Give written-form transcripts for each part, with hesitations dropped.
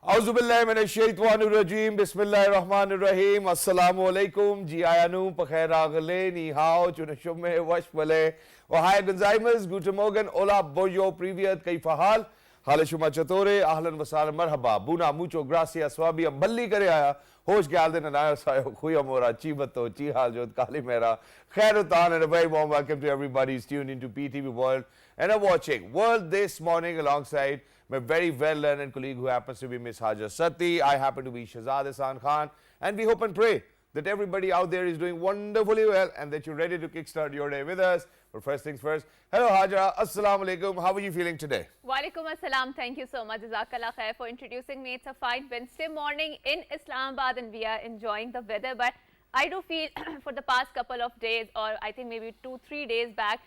Auzubillahiminash-shaytanir-rajim. Bismillahir-rahmanir-rahim. Assalamu-alaikum. Ji ayanu, pakhair ni hao, chunashumme, washwale. Ohai Gonzaimas, guten Morgen, hola, bojo, privyat, kaifa hal? Halashuma chatore, ahlan wasal, marhaba. Buna, mucho, gracias, swabi, balli kare aaya. Hosh ke alde nanaya sayo, khuya mora, chi bato, chi hal jod, kali mera. Khairutan, and a very warm welcome to everybody who's tuned into PTV World and are watching World this morning alongside my very well-learned colleague who happens to be Miss Hajar Sati. I happen to be Shahzad Hasan Khan, and we hope and pray that everybody out there is doing wonderfully well and that you're ready to kickstart your day with us. But first things first, hello Hajar, assalamu alaikum. How are you feeling today? Walaikum assalam. Thank you so much, Jazakallah khair, for introducing me. It's a fine Wednesday morning in Islamabad and we are enjoying the weather. But I do feel for the past couple of days, or I think maybe 2-3 days back,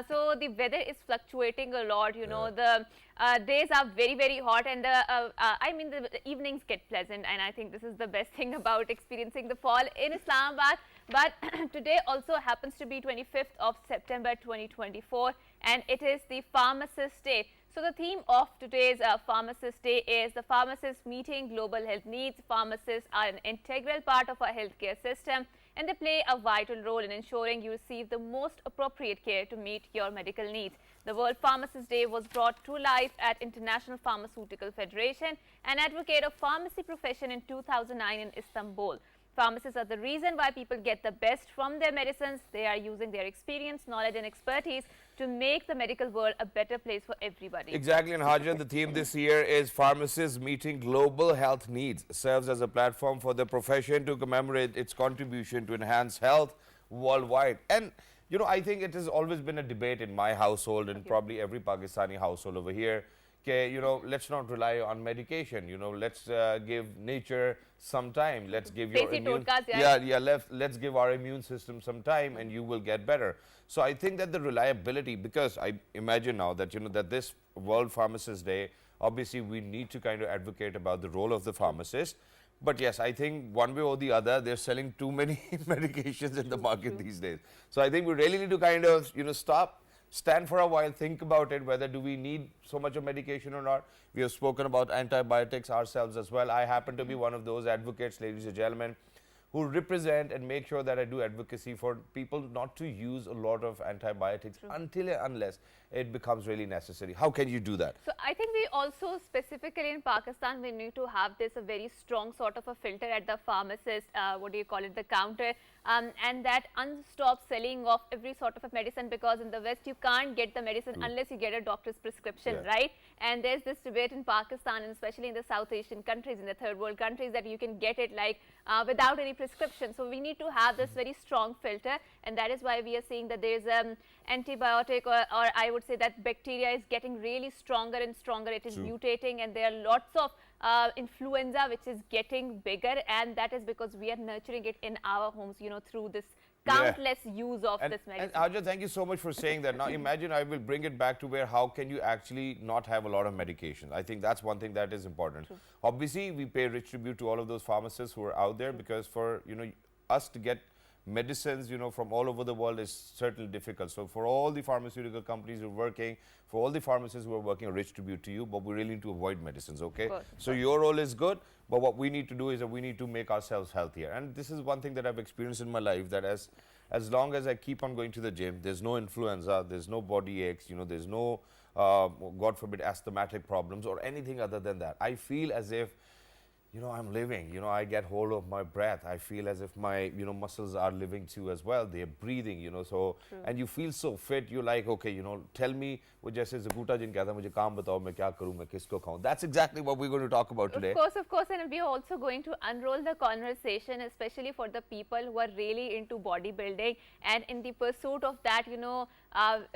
so the weather is fluctuating a lot. You know, the days are very hot, and the evenings get pleasant, and I think this is the best thing about experiencing the fall in Islamabad. But today also happens to be 25th of September 2024, and it is the Pharmacist Day. So the theme of today's Pharmacist Day is the pharmacist meeting global health needs. Pharmacists are an integral part of our healthcare system, and they play a vital role in ensuring you receive the most appropriate care to meet your medical needs. The World Pharmacist Day was brought to life at International Pharmaceutical Federation, an advocate of pharmacy profession, in 2009 in Istanbul. Pharmacists are the reason why people get the best from their medicines. They are using their experience, knowledge and expertise to make the medical world a better place for everybody. Exactly, and Hajar, the theme this year is Pharmacists Meeting Global Health Needs. Serves as a platform for the profession to commemorate its contribution to enhance health worldwide. And you know, I think it has always been a debate in my household and probably every Pakistani household over here. Okay, you know, let's not rely on medication. You know, let's give nature some time. Let's give your let's give our immune system some time, and you will get better. So I think that the reliability, because I imagine now that that this World Pharmacist Day, obviously we need to kind of advocate about the role of the pharmacist. But yes, I think one way or the other, they're selling too many medications in the market these days. So I think we really need to kind of stop, stand for a while, think about it, whether do we need so much of medication or not. We have spoken about antibiotics ourselves as well. I happen to be one of those advocates, ladies and gentlemen, who represent and make sure that I do advocacy for people not to use a lot of antibiotics until and unless it becomes really necessary. How can you do that? So I think we also, specifically in Pakistan, we need to have this a very strong sort of a filter at the pharmacist, the counter, and that unstopped selling of every sort of a medicine, because in the West you can't get the medicine unless you get a doctor's prescription, right? And there's this debate in Pakistan, and especially in the South Asian countries, in the third world countries, that you can get it like without any prescription. So we need to have this very strong filter, and that is why we are seeing that there's antibiotic, or I would say that bacteria is getting really stronger and stronger. It is mutating, and there are lots of influenza which is getting bigger, and that is because we are nurturing it in our homes, through this countless use of this medicine. And Hajar, thank you so much for saying that. Now imagine, I will bring it back to where how can you actually not have a lot of medication. I think that's one thing that is important. Obviously, we pay rich tribute to all of those pharmacists who are out there, because for us to get medicines from all over the world is certainly difficult. So for all the pharmaceutical companies who are working, for all the pharmacists who are working, a rich tribute to you, but we really need to avoid medicines, okay? So your role is good, but what we need to do is that we need to make ourselves healthier. And this is one thing that I've experienced in my life, that as long as I keep on going to the gym, there's no influenza, there's no body aches, there's no God forbid asthmatic problems or anything other than that. I feel as if I'm living, I get hold of my breath. I feel as if my, muscles are living too as well. They're breathing, so, and you feel so fit. You're like, okay, tell me, that's exactly what we're going to talk about today. Of course, and we're also going to unroll the conversation, especially for the people who are really into bodybuilding and in the pursuit of that,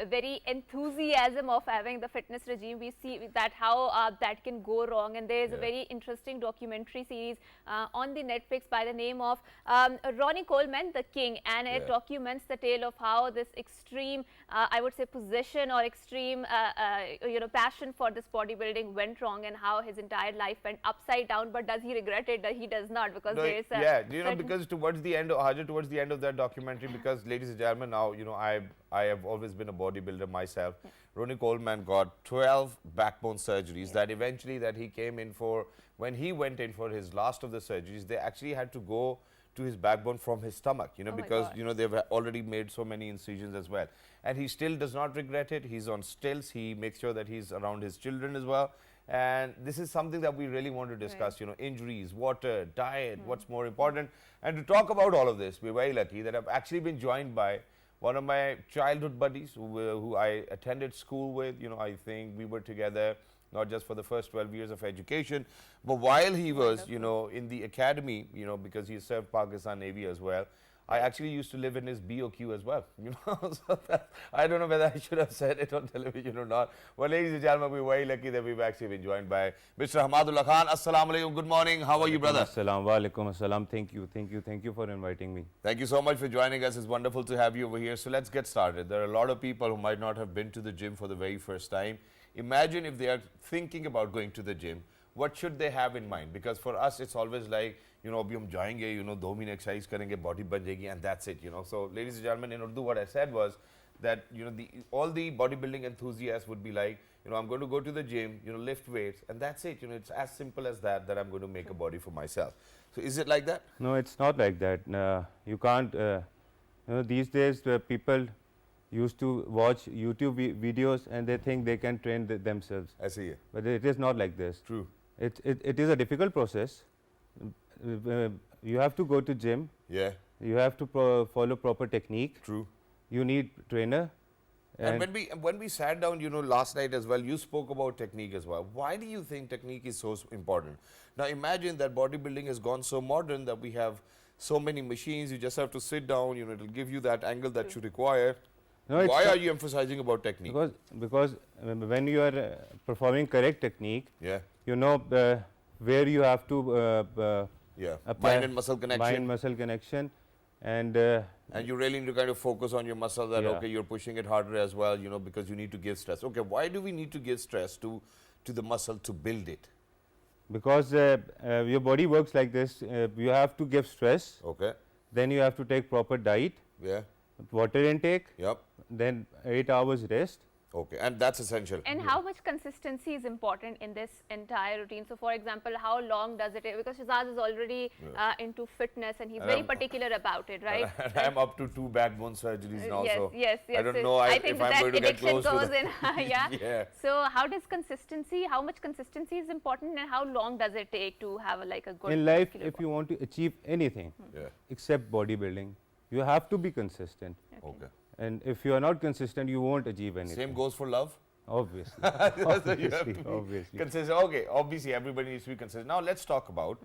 very enthusiasm of having the fitness regime. We see that how that can go wrong, and there is a very interesting documentary series on the Netflix by the name of Ronnie Coleman, The King, and it documents the tale of how this extreme, I would say, possession or extreme, passion for this bodybuilding went wrong, and how his entire life went upside down. But does he regret it? He does not, because there is because towards the end of that documentary, because ladies and gentlemen, now I have always been a bodybuilder myself. Ronnie Coleman got 12 backbone surgeries that eventually he came in for when he went in for his last of the surgeries, they actually had to go to his backbone from his stomach, you know, Oh my because, God. you know, they've already made so many incisions as well. And he still does not regret it. He's on stilts. He makes sure that he's around his children as well. And this is something that we really want to discuss, you know, injuries, water, diet, what's more important. And to talk about all of this, we're very lucky that I've actually been joined by one of my childhood buddies who I attended school with. You know, I think we were together not just for the first 12 years of education, but while he was, you know, in the academy, you know, because he served Pakistan Navy as well. I actually used to live in his BOQ as well, you know. So I don't know whether I should have said it on television or not. Well, ladies and gentlemen, we're very lucky that we've actually been joined by Mr. Hamadullah Khan. Assalamu alaikum. Good morning. How are you, brother? Assalam walaikum assalam. Thank you for inviting me. Thank you so much for joining us. It's wonderful to have you over here. So let's get started. There are a lot of people who might not have been to the gym for the very first time. Imagine if they are thinking about going to the gym, what should they have in mind? Because for us, it's always like, you know, abhi hum jayenge, you know, 2 minute exercise karenge, body ban jayegi, and that's it, you know. So, ladies and gentlemen, in Urdu, what I said was that, you know, all the bodybuilding enthusiasts would be like, you know, I'm going to go to the gym, you know, lift weights, and that's it. You know, it's as simple as that, that I'm going to make a body for myself. So, is it like that? No, it's not like that. You can't, you know, these days people used to watch YouTube videos and they think they can train themselves. I see it. But it is not like this. True. It is a difficult process. You have to go to gym. Yeah. You have to follow proper technique. True. You need trainer. And when we sat down, you know, last night as well, you spoke about technique as well. Why do you think technique is so important? Now imagine that bodybuilding has gone so modern that we have so many machines. You just have to sit down. You know, it'll give you that angle that you require. No, Why are you emphasizing about technique? Because when you are performing correct technique, Yeah. you know where you have to Yeah. apply Mind and muscle connection. mind muscle connection, and And you really need to kind of focus on your muscle that, Yeah. okay, you're pushing it harder as well, you know, because you need to give stress. Okay, why do we need to give stress to the muscle to build it? because your body works like this, you have to give stress, Okay. then you have to take proper diet, Yeah. water intake, Yep. then 8 hours rest. Okay. And that's essential. And how much consistency is important in this entire routine? So, for example, how long does it take? Because Shazad is already into fitness and he's very particular about it, right? And I'm up to 2 backbone surgeries now, yes, so yes. I don't know I think if I'm that going to get addiction close to goes that. in. Yeah. Yeah. So, how does consistency? How much consistency is important, and how long does it take to have like a good In life, muscular if you want to achieve anything Yeah. except bodybuilding, you have to be consistent. Okay. And if you are not consistent, you won't achieve anything. Same goes for love? Obviously. So you have to be obviously. consistent. Okay, obviously everybody needs to be consistent. Now let's talk about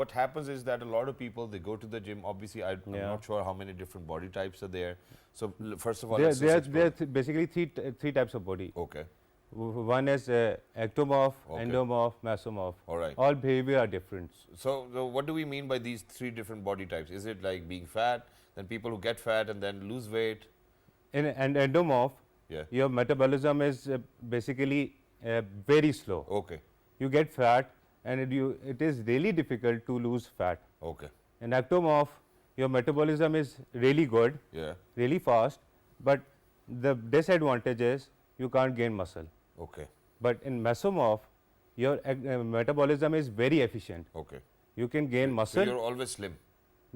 what happens is that a lot of people, they go to the gym. Obviously, I'm Yeah. not sure how many different body types are there. So first of all, There let's just are explore. basically three types of body. Okay, One is ectomorph, Okay. endomorph, mesomorph. all right. All behavior are different. So what do we mean by these 3 different body types? Is it like being fat, then people who get fat and then lose weight? And endomorph, Yeah. your metabolism is basically very slow. Okay, You get fat, and it is really difficult to lose fat. okay, In ectomorph, your metabolism is really good, yeah, really fast, but the disadvantage is you can't gain muscle. okay, But in mesomorph, your metabolism is very efficient. okay. You can gain So muscle. you're always slim.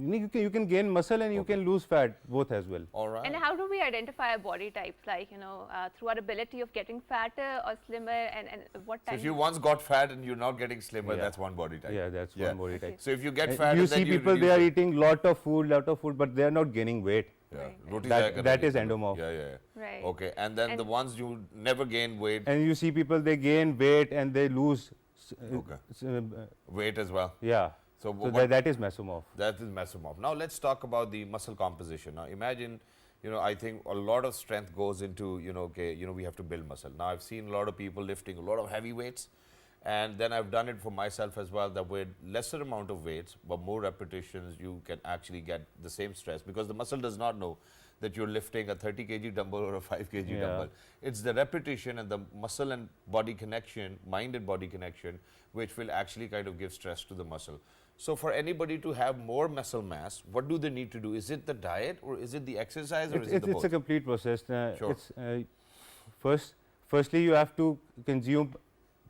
You can gain muscle and you Okay. can lose fat both as well. All right. And how do we identify our body types, like, you know, through our ability of getting fatter or slimmer, and what So time? if you once got fat and you're not getting slimmer, Yeah. that's one body type. Yeah, that's Yeah. one body type. So if you get And fat, you and then see people, they reduce are it. eating lot of food, but they are not gaining weight. Yeah. Right. Roti That- zaya that karenge. is endomorph. Yeah, yeah, yeah. Right. Okay, and then the And- ones you never gain weight, And you see people, they gain weight and they lose. Okay. weight as well. Yeah. So, So that is mesomorph. that is mesomorph. Now let's talk about the muscle composition. Now imagine, you know, I think a lot of strength goes into, you know, okay, you know, we have to build muscle. Now I've seen a lot of people lifting a lot of heavy weights, and then I've done it for myself as well, that with lesser amount of weights but more repetitions, you can actually get the same stress, because the muscle does not know that you're lifting a 30 kg dumbbell or a 5 kg Yeah. dumbbell. It's the repetition and the muscle and body connection, mind and body connection, which will actually kind of give stress to the muscle. So for anybody to have more muscle mass, what do they need to do? Is it the diet, or is it the exercise, or is it the It's both? a complete process. Sure. Firstly, you have to consume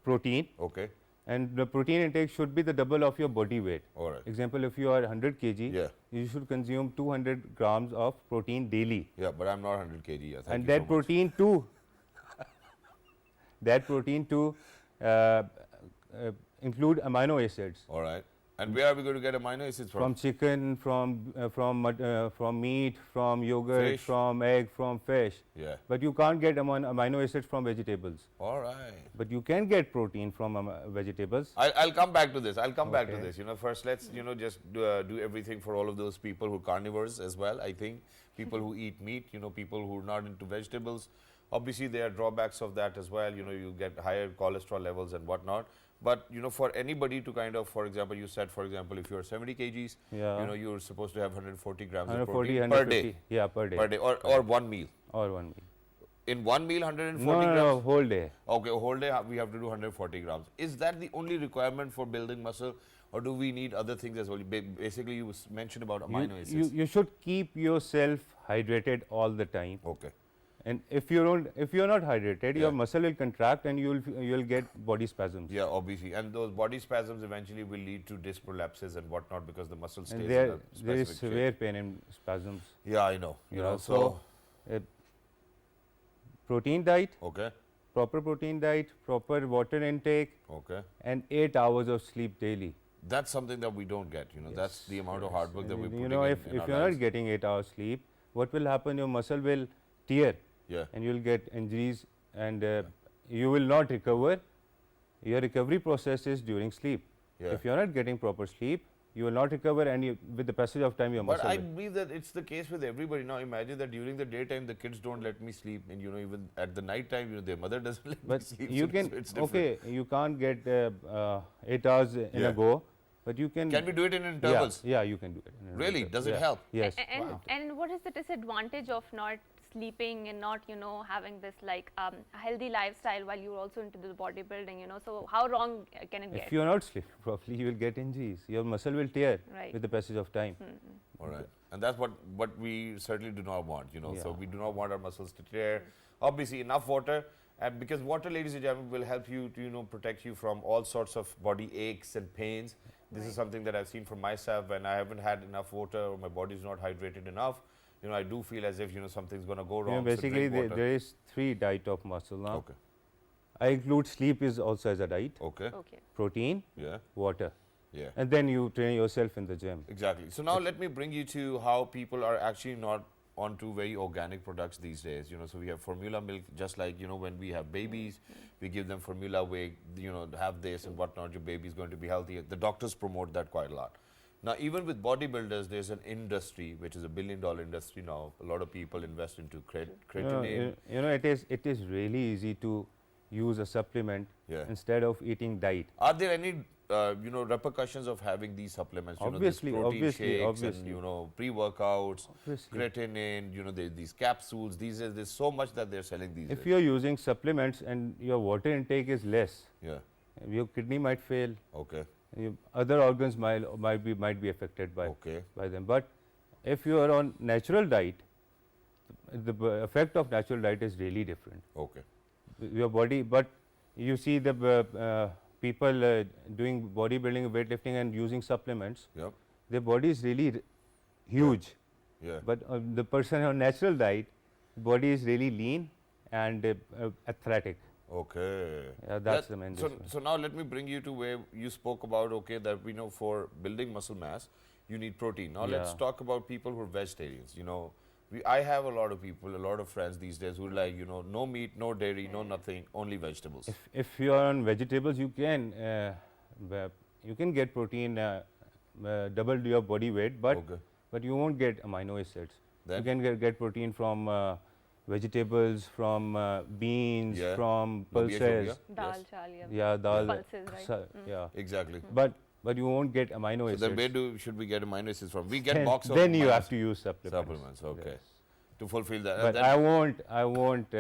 protein, Okay, And the protein intake should be the double of your body weight. All right. Example, if you are 100 kg, Yeah. you should consume 200 grams of protein daily. Yeah, but I'm not 100 kg. Yeah, thank And you that so much. protein too, that protein too include amino acids. All right. And where are we going to get amino acids From chicken, from meat, from yogurt, Fish. from egg, from fish. Yeah. But you can't get amino acids from vegetables. All right. But you can get protein from vegetables. I'll come back to this. I'll come back to Okay. this. You know, first let's just do everything for all of those people who are carnivores as well. I think people who eat meat, people who are not into vegetables. Obviously, there are drawbacks of that as well. You get higher cholesterol levels and whatnot. But for anybody to kind of, for example, you said, for example, if you're 70 kgs, Yeah. you're supposed to have 140 grams 140, of protein 150. per day. Yeah, per day. Per day, or one meal. Or 1 meal. In one meal, 140 No, grams. no, whole day. Okay, a whole day we have to do 140 grams. Is that the only requirement for building muscle, or do we need other things as well? Basically, you mentioned about amino acids. You should keep yourself hydrated all the time. Okay. And if you're not hydrated, Yeah. your muscle will contract and you'll get body spasms. Yeah, obviously, and those body spasms eventually will lead to disc prolapses and whatnot because the muscle stays And in there a there is specific severe shape. pain in spasms. Yeah, I know. You know, So, uh, protein diet, okay, proper protein diet, proper water intake, okay. and 8 hours of sleep daily. That's something that we don't get. That's the amount of hard work that we put in. If in our you're lives. not getting 8 hours sleep, what will happen? Your muscle will tear. Yeah. And you'll get injuries and you will not recover. Your recovery process is during sleep. Yeah. If you're not getting proper sleep, you will not recover, and with the passage of time, your But muscle I will. believe that it's the case with everybody. Now imagine that during the daytime the kids don't let me sleep, and even at the night time, their mother doesn't let But me sleep. you so can, it's different. okay, you can't get 8 hours in Yeah. a go, but you can. Can we do it in intervals? Yeah, you can do it. in Really? intervals. Does it Yeah. help? Yes. And what is the disadvantage of not sleeping and not having this like healthy lifestyle while you're also into the bodybuilding? So how wrong can it If get? you're not sleeping properly, you will get injuries. Your muscle will tear Right. with the passage of time. All right, and that's what we certainly do not want. So Yeah. we do not want our muscles to tear. Obviously, enough water, and because water, ladies and gentlemen, will help you to protect you from all sorts of body aches and pains. This is something that I've seen for myself when I haven't had enough water or my body is not hydrated enough. I do feel as if something's going to go wrong. so Basically, drink water. there is 3 diet of muscle now. Okay. I include sleep is also as a diet, Okay. Okay. protein, Yeah. water, Yeah. and then you train yourself in the gym. Exactly. So now let me bring you to how people are actually not onto very organic products these days. So we have formula milk, just like when we have babies, we give them formula whey. Have this and whatnot. Your baby is going to be healthy. The doctors promote that quite a lot. Now, even with bodybuilders, there's an industry which is $1 billion industry now. A lot of people invest into creatinine. It is really easy to use a supplement Yeah. instead of eating diet. Are there any repercussions of having these supplements? Obviously, these protein obviously, shakes obviously. and pre-workouts, Obviously. creatinine. These capsules. There's so much that they're selling these If days. you're using supplements and your water intake is less, Yeah. your kidney might fail, Okay. your other organs might be affected by Okay. them. But if you are on natural diet, the effect of natural diet is really different. Okay. Your body, but you see the people doing bodybuilding, weightlifting, and using supplements. Yep. Their body is really huge. Yeah. But the person on natural diet, body is really lean and athletic. Okay. Yeah, that's the main so, difference. so now let me bring you to where you spoke about, that we know for building muscle mass, you need protein. Now let's Yeah. talk about people who are vegetarians. I have a lot of people, a lot of friends these days who are like, no meat, no dairy, no nothing, only vegetables. If you are on vegetables, you can get protein, double your body weight, but Okay. but you won't get amino acids. Then? You can get protein from vegetables, from beans, Yeah. from Lobiya, pulses. shobia. Dal, Yes. chal, Yeah, dal. Pulses, right? Yeah, Exactly. but you won't get amino So acids. then where should we get amino acids from? We get then, box of then you amino have to use supplements. supplements. Okay. Yes. To fulfill that. But Then- I won't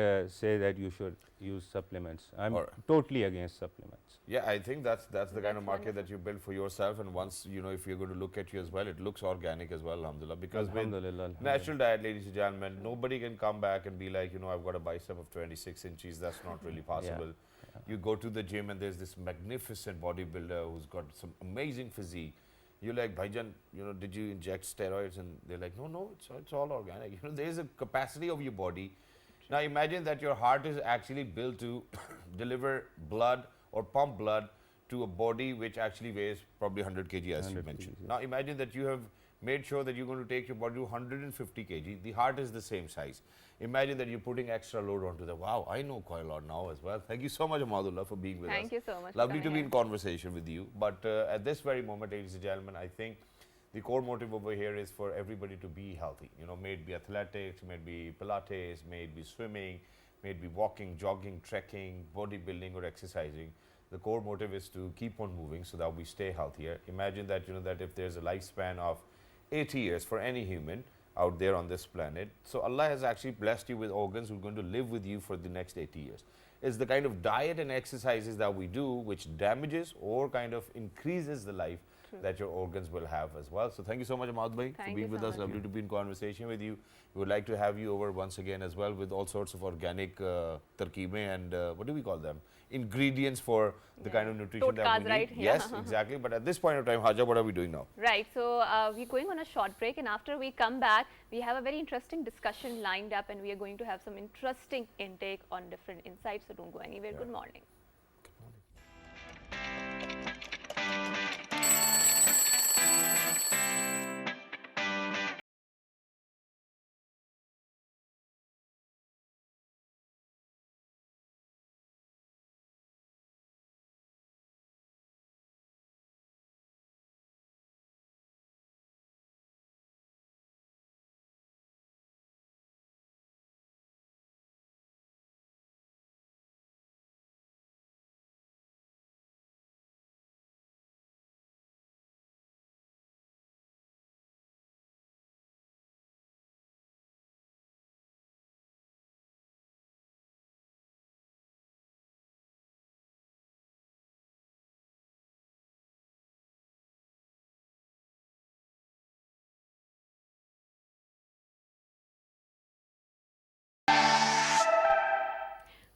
say that you should use supplements. I'm Alright. totally against supplements. Yeah, I think that's the kind of That's market that you build for yourself, and once if you're going to look at you as well, it looks organic as well, alhamdulillah. Because with Alhamdulillah, natural diet, ladies and gentlemen, nobody can come back and be like, I've got a bicep of 26 inches. That's not really possible. You go to the gym and there's this magnificent bodybuilder who's got some amazing physique. You're like, Bhaijan, did you inject steroids? And they're like, no, it's all organic. There's a capacity of your body. Now imagine that your heart is actually built to deliver blood or pump blood to a body which actually weighs probably 100 kg as you 100 mentioned. kg, yeah. Now imagine that you have made sure that you're going to take your body to 150 kg. The heart is the same size. Imagine that you're putting extra load onto that. Wow, I know quite a lot now as well. Thank you so much, Amadullah, for being with us. Thank you so much. Lovely to be in conversation with you. But at this very moment, ladies and gentlemen, I think the core motive over here is for everybody to be healthy. May it be athletics, may it be Pilates, may it be swimming, may it be walking, jogging, trekking, bodybuilding or exercising. The core motive is to keep on moving so that we stay healthier. Imagine that, that if there's a lifespan of 80 years for any human out there on this planet, so Allah has actually blessed you with organs who are going to live with you for the next 80 years. It's the kind of diet and exercises that we do which damages or kind of increases the life that your organs will have as well. So thank you so much, Ahmad bhai, for being with us. Lovely to be in conversation with you. We would like to have you over once again as well with all sorts of organic tarkeeben and what do we call them? Ingredients for the kind of nutrition that we need. Right? Yes, exactly. But at this point of time, Haja, what are we doing now? Right. So we're going on a short break, and after we come back, we have a very interesting discussion lined up, and we are going to have some interesting intake on different insights. So don't go anywhere. Good morning.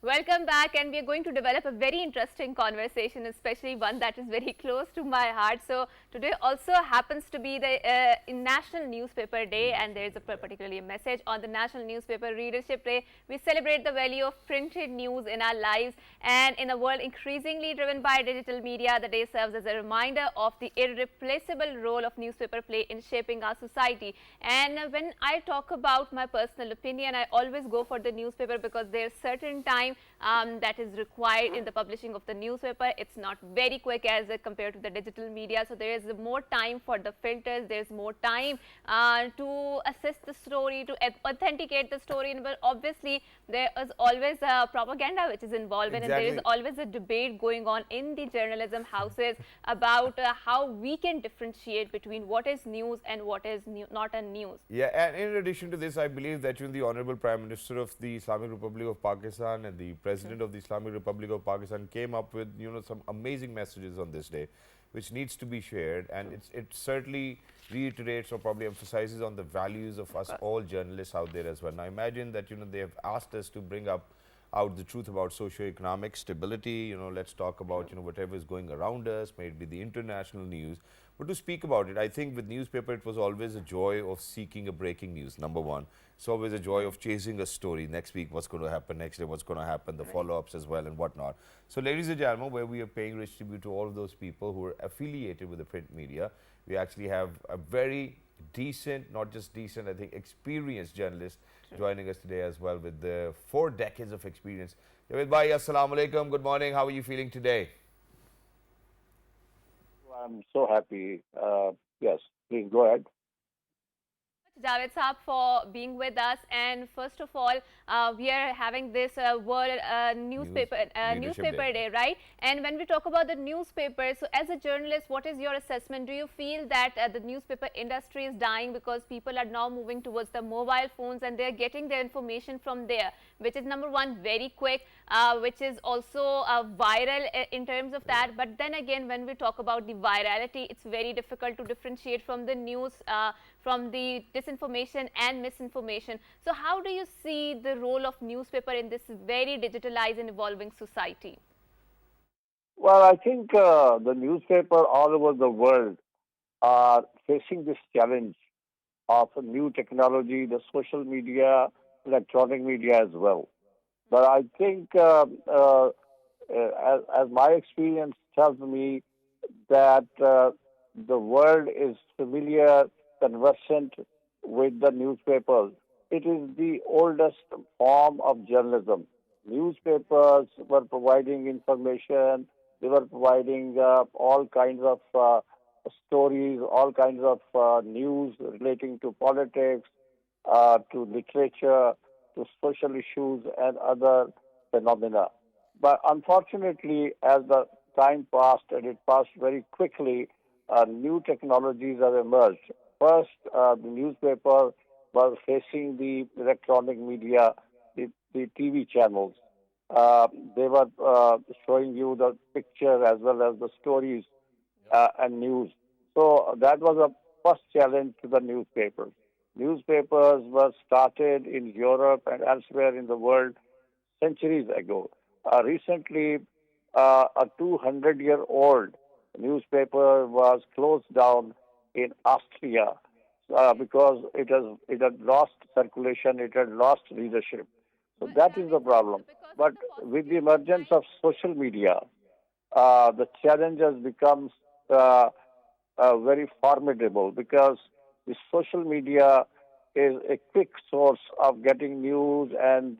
Welcome back, and we are going to develop a very interesting conversation, especially one that is very close to my heart. So today also happens to be the National Newspaper Day, and there is particularly a message on the National Newspaper Readership Day. We celebrate the value of printed news in our lives, and in a world increasingly driven by digital media, the day serves as a reminder of the irreplaceable role of newspaper play in shaping our society. And when I talk about my personal opinion, I always go for the newspaper because there's certain time that is required in the publishing of the newspaper. It's not very quick as compared to the digital media, so there is more time for the filters, there's more time to assess the story, to authenticate the story, but obviously there is always propaganda which is involved in, and there is always a debate going on in the journalism houses about how we can differentiate between what is news and what is not a news. Yeah, and in addition to this, I believe that the Honorable Prime Minister of the Islamic Republic of Pakistan and the President of the Islamic Republic of Pakistan came up with some amazing messages on this day, which needs to be shared, and it certainly reiterates or probably emphasizes on the values of us all journalists out there as well. Now imagine that they have asked us to bring out the truth about socio-economic stability. Let's talk about whatever is going around us, may it be the international news. But to speak about it, I think with newspaper, it was always a joy of seeking a breaking news, number one. It's always a joy of chasing a story. Next week, what's going to happen? Next day, what's going to happen? The follow-ups as well and whatnot. So, ladies and gentlemen, where we are paying rich tribute to all of those people who are affiliated with the print media, we actually have a very decent, not just decent, I think experienced journalist joining us today as well with 4 decades of experience. Javed bhai, assalamu alaikum. Good morning. How are you feeling today? I'm so happy. Yes, please go ahead. Javed Saab for being with us, and first of all, we are having this World Newspaper Day, right? And when we talk about the newspaper, so as a journalist, what is your assessment? Do you feel that the newspaper industry is dying because people are now moving towards the mobile phones and they are getting their information from there, which is number one, very quick, which is also viral in terms of that. But then again, when we talk about the virality, it's very difficult to differentiate from the news, from the disinformation and misinformation. So how do you see the role of newspaper in this very digitalized and evolving society? Well, I think the newspaper all over the world are facing this challenge of new technology, the social media, electronic media as well. But I think, as my experience tells me, that the world is familiar, conversant with the newspapers. It is the oldest form of journalism. Newspapers were providing information, they were providing all kinds of stories, all kinds of news relating to politics, to literature, to social issues, and other phenomena. But unfortunately, as the time passed, and it passed very quickly, new technologies have emerged. First, the newspaper was facing the electronic media, the TV channels. Uh, they were showing you the picture as well as the stories and news. So that was a first challenge to the newspapers. Newspapers were started in Europe and elsewhere in the world centuries ago. Recently, a 200-year-old newspaper was closed down in Austria because it had lost circulation, it had lost readership. So But that is the Javed sir, problem. because of But the with paucity the of emergence time. of social media, the challenge has become very formidable because the social media is a quick source of getting news and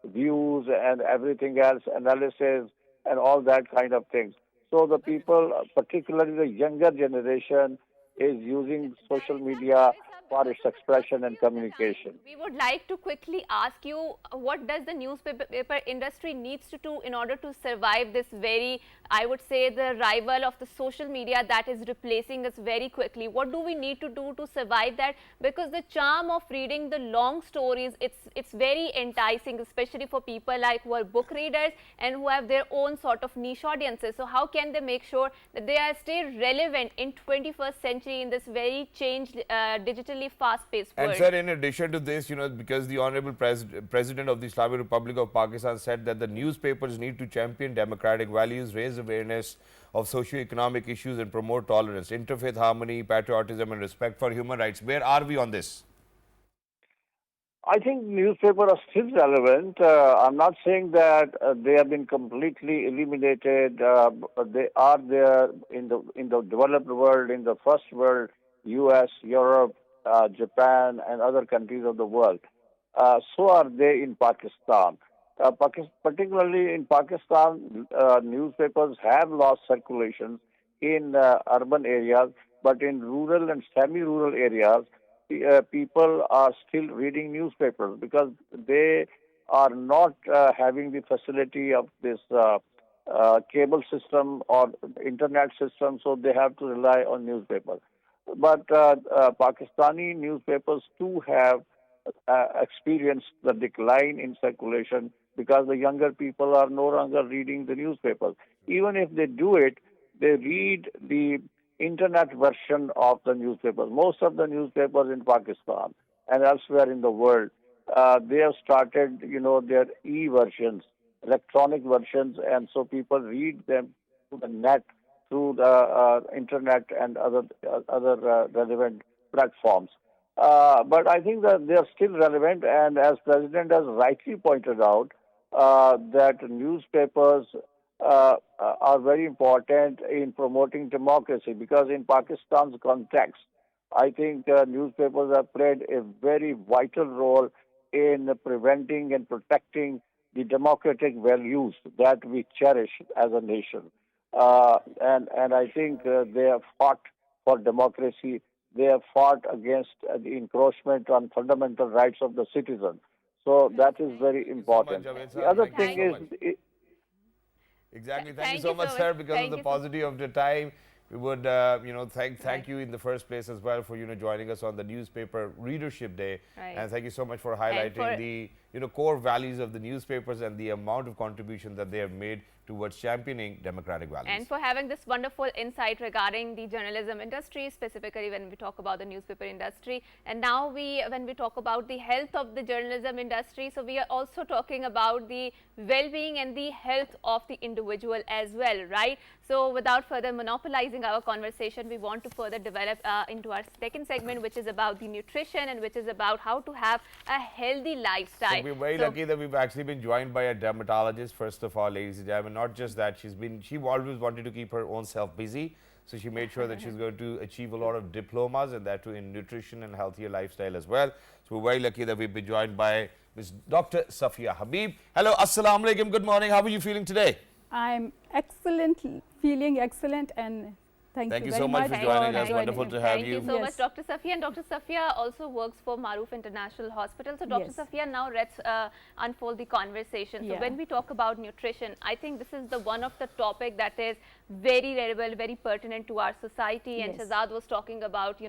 views and everything else, analysis and all that kind of things. So the people, particularly the younger generation, is using social media for Because its of the expression paucity and of the time, communication. we would like to quickly ask you what does the newspaper industry needs to do in order to survive this very, I would say, the rival of the social media that is replacing us very quickly. What do we need to do to survive that? Because the charm of reading the long stories, it's very enticing, especially for people like who are book readers and who have their own sort of niche audiences. So how can they make sure that they are stay relevant in 21st century in this very changed, digitally fast-paced And world? sir, in addition to this, because the Honorable President of the Islamic Republic of Pakistan said that the newspapers need to champion democratic values, raise awareness of socio-economic issues and promote tolerance, interfaith harmony, patriotism and respect for human rights. Where are we on this? I think newspapers are still relevant. I'm not saying that they have been completely eliminated. They are there in the developed world, in the first world, U.S., Europe, Japan, and other countries of the world. So are they in Pakistan. Particularly in Pakistan, newspapers have lost circulation in urban areas, but in rural and semi-rural areas, people are still reading newspapers because they are not having the facility of this cable system or internet system, so they have to rely on newspapers. But Pakistani newspapers too have experienced the decline in circulation because the younger people are no longer reading the newspapers. Even if they do it, they read the internet version of the newspapers. Most of the newspapers in Pakistan and elsewhere in the world, they have started, their e-versions, electronic versions, and so people read them through the net, through the internet and other relevant platforms. But I think that they are still relevant, and as President has rightly pointed out, that newspapers are very important in promoting democracy because in Pakistan's context, I think newspapers have played a very vital role in preventing and protecting the democratic values that we cherish as a nation. And I think they have fought for democracy. They have fought against the encroachment on fundamental rights of the citizen. So that is very Thank you so much, important. Javed The sir. other Thank you thing so Thank much. is, Exactly. Thank you thank so you much, so much. sir. Because of Thank the you so paucity of the time, we would, thank right, you in the first place as well for joining us on the newspaper readership day, right. and thank you so much for And highlighting for the core values of the newspapers and the amount of contribution that they have made towards championing democratic values. And for having this wonderful insight regarding the journalism industry, specifically when we talk about the newspaper industry. And now when we talk about the health of the journalism industry, so we are also talking about the well-being and the health of the individual as well, right? So without further monopolizing our conversation, we want to further develop into our second segment, which is about the nutrition and which is about how to have a healthy lifestyle. So we're very lucky that we've actually been joined by a dermatologist, first of all, ladies and gentlemen. Not just that, she always wanted to keep her own self busy. So she made sure that she's going to achieve a lot of diplomas, and that too in nutrition and healthier lifestyle as well. So we're very lucky that we've been joined by Ms. Dr. Safia Habib. Hello, Assalamu Alaikum, good morning. How are you feeling today? I'm excellent, feeling excellent, and thank you so very much for much joining us. Wonderful to have Thank you. you so much, Yes. Dr. Safia. And Dr. Safia also works for Maroof International Hospital. So, Dr. Yes. Safia, now let's unfold the conversation. So, Yeah. when we talk about nutrition, I think this is the one of the topic that is very relevant, very pertinent to our society. And Yes. Shahzad was talking about,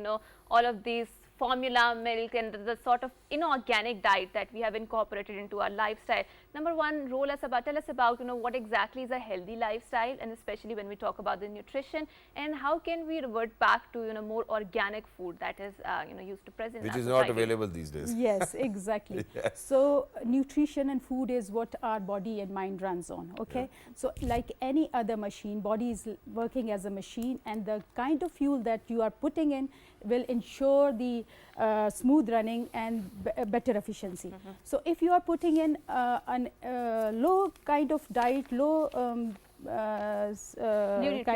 all of these formula milk and the sort of inorganic diet that we have incorporated into our lifestyle. Number one, tell us about what exactly is a healthy lifestyle, and especially when we talk about the nutrition, and how can we revert back to more organic food that is used to present, Which in is our not society. available these days. Yes, exactly. So nutrition and food is what our body and mind runs on. Okay, so like any other machine, body is working as a machine, and the kind of fuel that you are putting in will ensure the smooth running and better efficiency. So if you are putting in an low kind of diet, low kind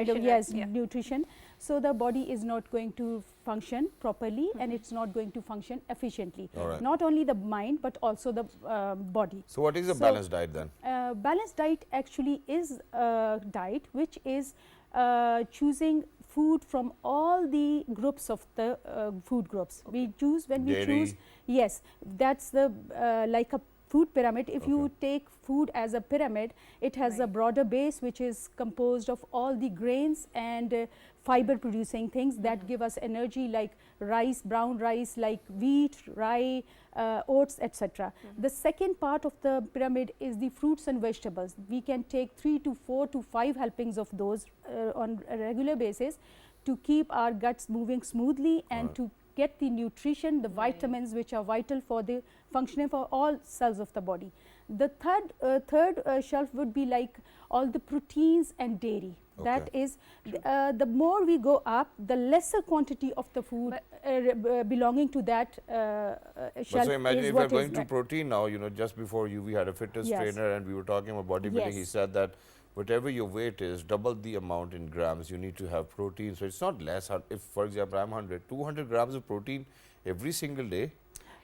of Nutrition, nutrition, so the body is not going to function properly, and it's not going to function efficiently. All right. Not only the mind but also the body. So what is a So, balanced diet then? Balanced diet actually is a diet which is choosing food from all the groups of the food groups. We choose when we Dairy. choose. Yes, that's the like a food pyramid. If you take food as a pyramid, it has a broader base which is composed of all the grains and fiber producing things that give us energy, like rice, brown rice, like wheat, rye, oats, etc. The second part of the pyramid is the fruits and vegetables. We can take 3 to 4 to 5 helpings of those on a regular basis to keep our guts moving smoothly and to get the nutrition, the vitamins which are vital for the functioning for all cells of the body. The third shelf would be like all the proteins and dairy. That is, the more we go up, the lesser quantity of the food belonging to that shelf So imagine is if what we're going is to protein now, just before we had a fitness trainer and we were talking about bodybuilding. He Yes. said that whatever your weight is, double the amount in grams, you need to have protein. So it's not less. If, for example, I'm 200 grams of protein every single day.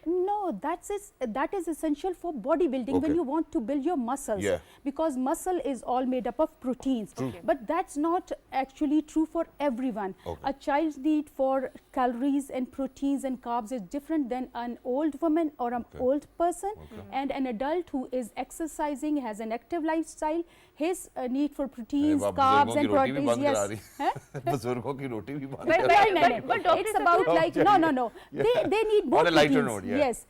No, that is essential for bodybuilding when you want to build your muscles, because muscle is all made up of proteins. But that's not actually true for everyone. A child's need for calories and proteins and carbs is different than an old woman or an old person, and an adult who is exercising, has an active lifestyle. His need for proteins, carbs and proteins, बुजुर्गों की रोटी भी बंद but it's about like no. They need more On a lighter proteins. note, Yes.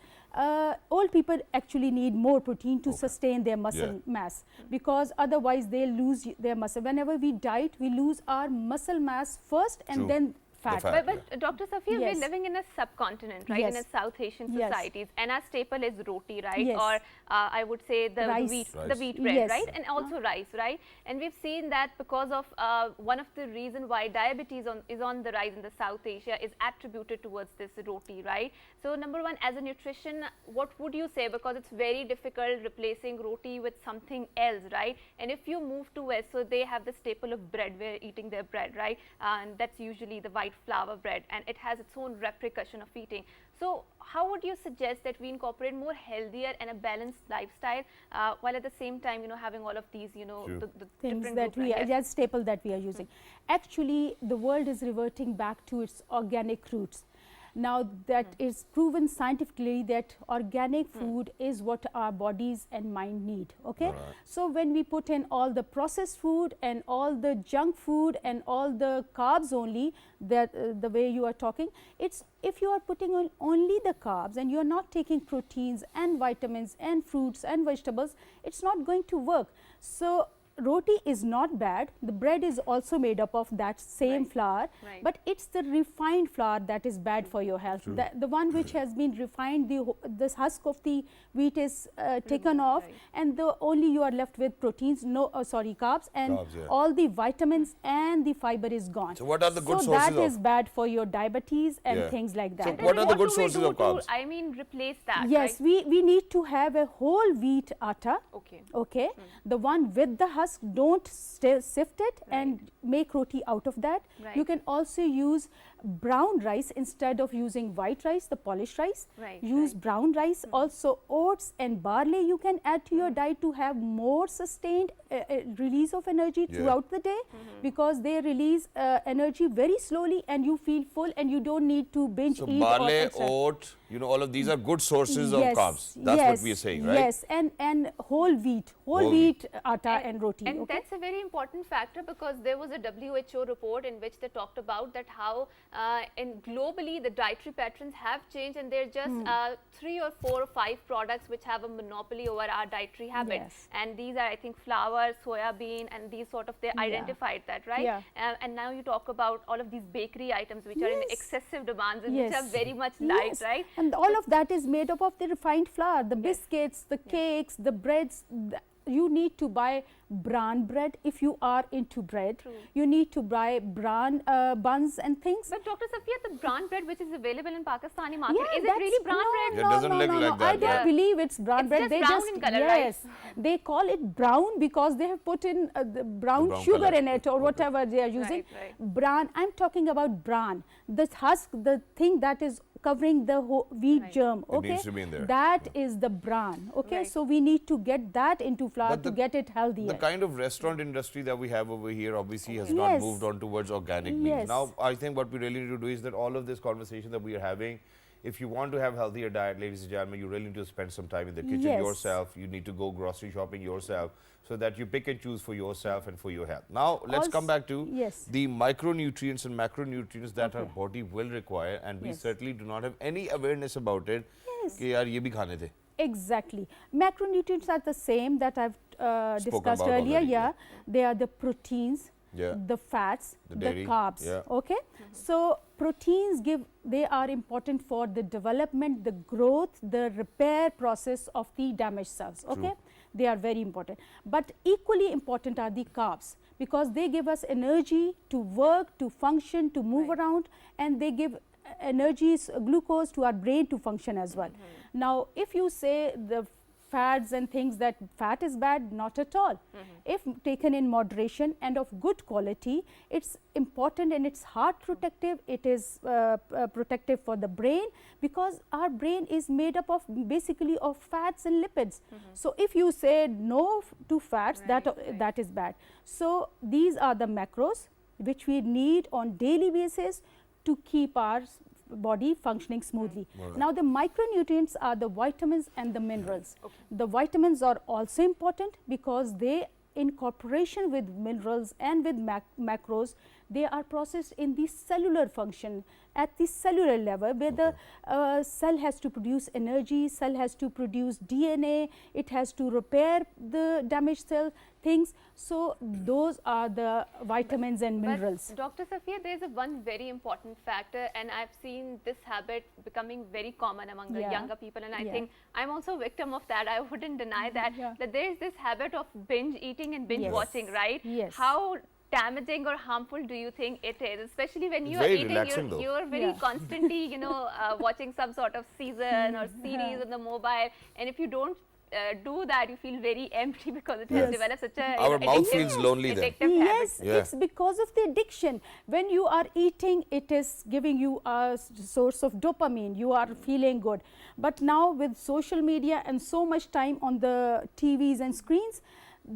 Old people actually need more protein to sustain their muscle mass, because otherwise they'll lose their muscle. Whenever we diet, we lose our muscle mass first and then fat. But Dr. Safia, we're living in a subcontinent, right? In a South Asian societies, and our staple is roti, right? Or I would say the wheat bread, right? And also rice, right? And we've seen that because of one of the reason why diabetes is on the rise in the South Asia is attributed towards this roti, right? So number one, as a nutrition, what would you say? Because it's very difficult replacing roti with something else, right? And if you move to West, so they have the staple of bread, we're eating their bread, right? And that's usually the white flour bread, and it has its own repercussion of eating. So how would you suggest that we incorporate more healthier and a balanced lifestyle, while at the same time having all of these the things different that we are, that staple that we are using. Actually, the world is reverting back to its organic roots. Now that is proven scientifically that organic food is what our bodies and mind need. Okay, so when we put in all the processed food and all the junk food and all the carbs only, that the way you are talking, it's if you are putting on only the carbs and you are not taking proteins and vitamins and fruits and vegetables, it's not going to work. So roti is not bad. The bread is also made up of that same flour, but it's the refined flour that is bad for your health. The one which has been refined, this husk of the wheat is taken off, and only you are left with proteins, carbs, and all the vitamins and the fiber is gone. So what are the good sources that is bad for your diabetes and things like that. So what are the good sources of carbs? I mean, replace that. Yes, we need to have a whole wheat atta. Okay. The one with the husk, don't sift it and make roti out of that. You can also use brown rice instead of using white rice, the polished rice. Use brown rice. Also oats and barley you can add to your diet to have more sustained release of energy throughout the day, because they release energy very slowly and you feel full and you don't need to binge eat. So barley, oat, all of these are good sources of carbs. That's what we are saying, right? Yes, and whole wheat atta and roti. And that's a very important factor, because there was a WHO report in which they talked about that how globally the dietary patterns have changed, and there are just 3 or 4 or 5 products which have a monopoly over our dietary habits. And these are, I think, flour, soya bean, and these sort of, they identified that, right? And now you talk about all of these bakery items which are in excessive demands and which are very much liked, right? And all of that is made up of the refined flour, the biscuits, the cakes, the breads. You need to buy bran bread if you are into bread. You need to buy bran buns and things. But Dr. Safia, the bran bread which is available in Pakistani market, is it really bran bread? It doesn't look like that. I don't believe it's bran bread. It's just brown in color, right? They call it brown because they have put in the brown sugar in it or whatever they are using. Bran, I'm talking about bran. The husk, the thing that is covering the wheat germ, It needs to be in there. That is the bran, so we need to get that into flour to get it healthier. The kind of restaurant industry that we have over here obviously has not moved on towards organic meals. Now, I think what we really need to do is that all of this conversation that we are having, if you want to have healthier diet, ladies and gentlemen, you really need to spend some time in the kitchen yourself. You need to go grocery shopping yourself, so that you pick and choose for yourself and for your health. Now, let's come back to the micronutrients and macronutrients that our body will require, and we certainly do not have any awareness about it. Ki yaar ye bhi khane the. Exactly. Macronutrients are the same that I've discussed earlier. They are the proteins, the fats, the carbs. So proteins they are important for the development, the growth, the repair process of the damaged cells. They are very important. But equally important are the carbs, because they give us energy to work, to function, to move around, and they give energies, glucose to our brain to function as well. Now, if you say the fads and things that fat is bad, not at all. If taken in moderation and of good quality, it's important and it's heart protective. It is protective for the brain, because our brain is made up of basically of fats and lipids. So if you say no to fats, that is bad. So these are the macros which we need on daily basis to keep our body functioning smoothly. Now, the micronutrients are the vitamins and the minerals. The vitamins are also important because they, in cooperation with minerals and with macros, they are processed in the cellular function at the cellular level, where the cell has to produce energy, cell has to produce DNA, it has to repair the damaged cell things. So those are the vitamins and minerals. But Dr. Safia, there is one very important factor, and I've seen this habit becoming very common among the younger people, and I think I'm also a victim of that. I wouldn't deny that, that there is this habit of binge eating and binge watching, right? How damaging or harmful do you think it is, especially when you are eating, you're very constantly, watching some sort of season or series on the mobile, and if you don't do that, you feel very empty because it has developed such a our mouth feels lonely then. It's because of the addiction. When you are eating, it is giving you a source of dopamine. You are feeling good. But now with social media and so much time on the TVs and screens,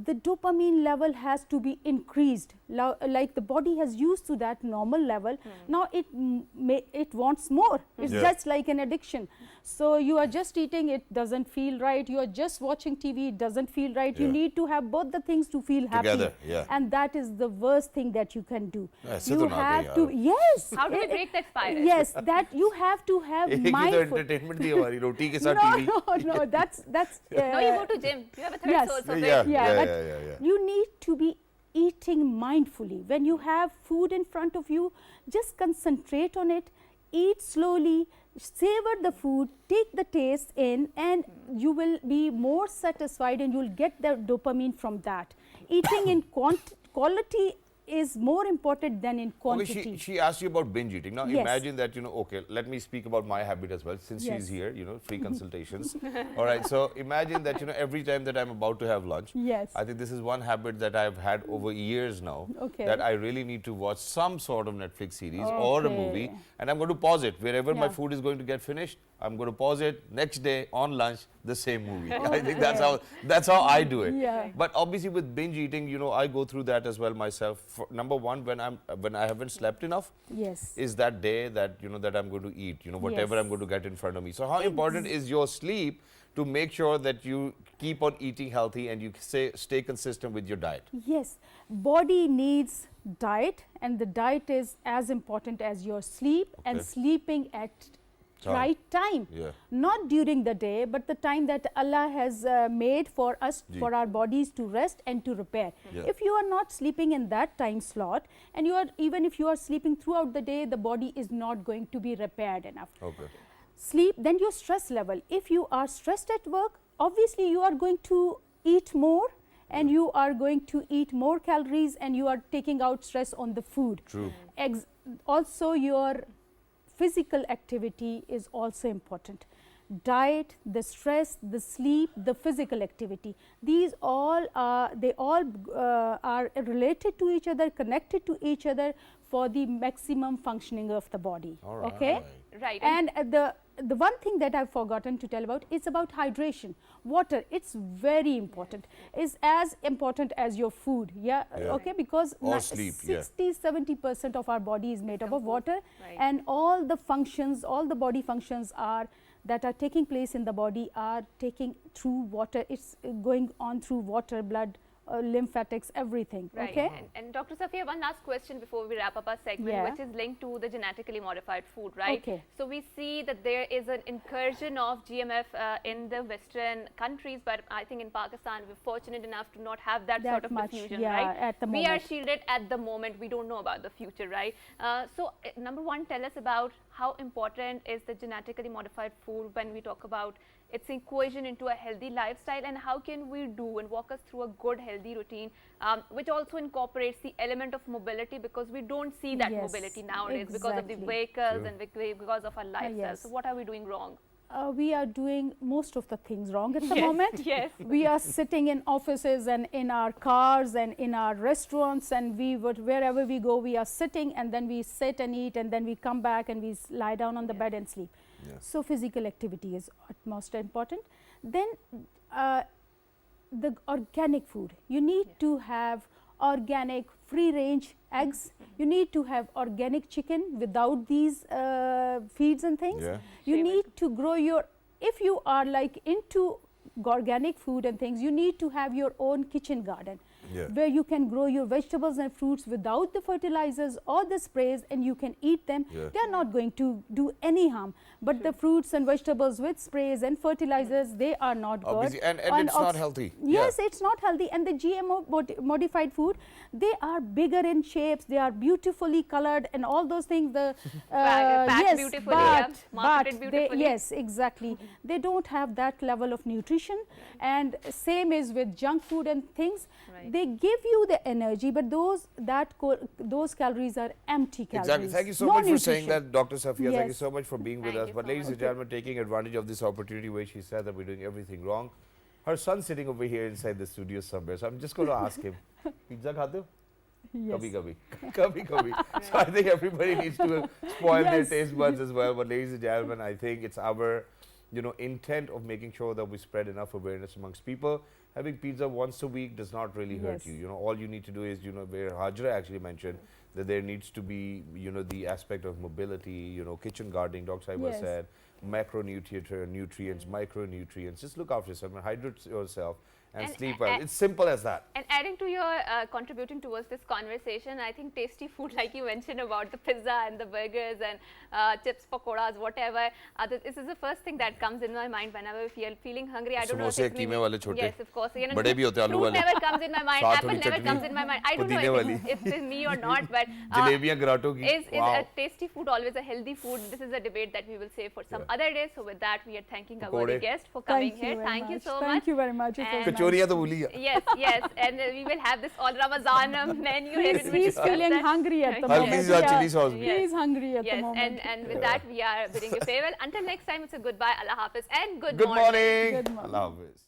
the dopamine level has to be increased like the body has used to that normal level. Now it wants more. It's just like an addiction. So you are just eating, it doesn't feel right. You are just watching TV, it doesn't feel right. You need to have both the things to feel Together, happy. And that is the worst thing that you can do. You have to, yes. How do we break that spiral? Yes, that you have to have mindful. entertainment di hamari roti ke sath No, TV. no, that's No, you go to gym. You have a third Yes. source of Yeah. it. you need to be eating mindfully. When you have food in front of you, just concentrate on it, eat slowly, savor the food, take the taste in, and you will be more satisfied and you will get the dopamine from that. Eating in quality is more important than in quantity. Okay, she asked you about binge eating. Now Yes. imagine that, okay, let me speak about my habit as well, since she's Yes. here, free consultations. All right, so imagine that, every time that I'm about to have lunch, Yes. I think this is one habit that I've had over years now, Okay. that I really need to watch some sort of Netflix series or a movie, Okay. and I'm going to pause it. Wherever my Yeah. food is going to get finished, I'm going to pause it. Next day on lunch, the same movie. I think that's how I do it. Yeah. But obviously with binge eating, I go through that as well myself. Number one, when I haven't slept enough, Yes. is that day that that I'm going to eat, whatever Yes. I'm going to get in front of me. So how important is your sleep to make sure that you keep on eating healthy and you stay consistent with your diet? Yes, body needs diet, and the diet is as important as your sleep, and sleeping at right time. Yeah. Not during the day, but the time that Allah has made for us, for our bodies to rest and to repair. Yeah. If you are not sleeping in that time slot, and even if you are sleeping throughout the day, the body is not going to be repaired enough. Okay. Sleep, then your stress level. If you are stressed at work, obviously you are going to eat more, and you are going to eat more calories, and you are taking out stress on the food. True. Also, your physical activity is also important. Diet, the stress, the sleep, the physical activity. These all are related to each other, connected to each other for the maximum functioning of the body. All right. Okay. Right. And the one thing that I've forgotten to tell about is about hydration. Water, it's very important. It's as important as your food. Yeah. Okay, because Or sleep, 60-70% of our body is made up of water, Right. and all the functions, all the body functions that are taking place in the body are taking through water. It's going on through water, blood, lymphatics, everything. Right. Okay. And Dr. Safia, one last question before we wrap up our segment, Yeah. which is linked to the genetically modified food, right? Okay. So we see that there is an incursion of GMF in the Western countries, but I think in Pakistan we're fortunate enough to not have that sort of much, diffusion, yeah, right? at the we are moment. shielded at the moment. We don't know about the future, right? So number one, tell us about how important is the genetically modified food when we talk about its equation into a healthy lifestyle, and how can we do and walk us through a good healthy routine which also incorporates the element of mobility, because we don't see that Yes, mobility nowadays because of the exactly. vehicles and because of our lifestyle. yes. So what are we doing wrong? We are doing most of the things wrong at the Yes, moment. yes. We are sitting in offices and in our cars and in our restaurants, and wherever we go, we are sitting, and then we sit and eat, and then we come back and we lie down on the bed and sleep. Yes. So physical activity is most important. Then the organic food. You need to have organic free range eggs. You need to have organic chicken without these feeds and things. Yeah. You Shave need to grow if you are like into organic food and things, you need to have your own kitchen garden. Yeah. Where you can grow your vegetables and fruits without the fertilizers or the sprays, and you can eat them. Yeah. They are not going to do any harm. But the fruits and vegetables with sprays and fertilizers, they are not good. Obviously, and it's not healthy. Yes, Yeah. it's not healthy. And the GMO modified food, they are bigger in shapes, they are beautifully colored and all those things. Packed Yes, beautifully, yeah, but marketed they, beautifully. yes, exactly. They don't have that level of nutrition. And same is with junk food and things. Right. They give you the energy, but those calories are empty calories. Exactly. Thank you so No much for saying nutrition. that, Dr. Safia. Thank you Yes. so much for being with Thank us. you But so ladies much. and gentlemen, taking advantage of this opportunity where she said that we're doing everything wrong. Her son's sitting over here inside the studio somewhere. So I'm just going to ask him, pizza khate ho? Yes. Kabhi. So I think everybody needs to spoil their Yes. taste buds as well. But ladies and gentlemen, I think it's our intent of making sure that we spread enough awareness amongst people. having pizza once a week does not really hurt Yes. you. You know, all you need to do is, you know, where Hajra actually mentioned that there needs to be, you know, the aspect of mobility, you know, kitchen gardening, Dr. Saiba Yes. said, nutrients, micronutrients. Just look after yourself and hydrate yourself and sleep well. It's simple as that. And adding to your contributing towards this conversation, I think tasty food, like you mentioned about the pizza and the burgers and chips, pakoras, whatever. This is the first thing that comes in my mind whenever I feel feeling hungry. I don't know if Samosa, it's maybe, keeme wale chote. yes, of course. You know, Bade bhi hote hain, aloo fruit wale. never comes in my mind. Saath Apple wali never chutney, comes in my mind. I don't know pudine if it's me or not, but Jalebiyan garato ki. is a tasty food always a healthy food? This is a debate that we will save for some other day. So with that, we are thanking our worthy Pakode. guest for coming Thank you here. very Thank you much. so Thank much. you very much. It was And- nice. Kachoriyan to bhuli hai. Yes, yes, and we will have this all Ramazan menu here. in which He's is feeling that- hungry at the Yes. moment. Halki zi chili sauce bhi. Yes. He's hungry at the Yes, moment. and with that, we are bidding you farewell. Until next time, it's a goodbye, Allah Hafiz, and good Good morning. Good morning. Allah Hafiz.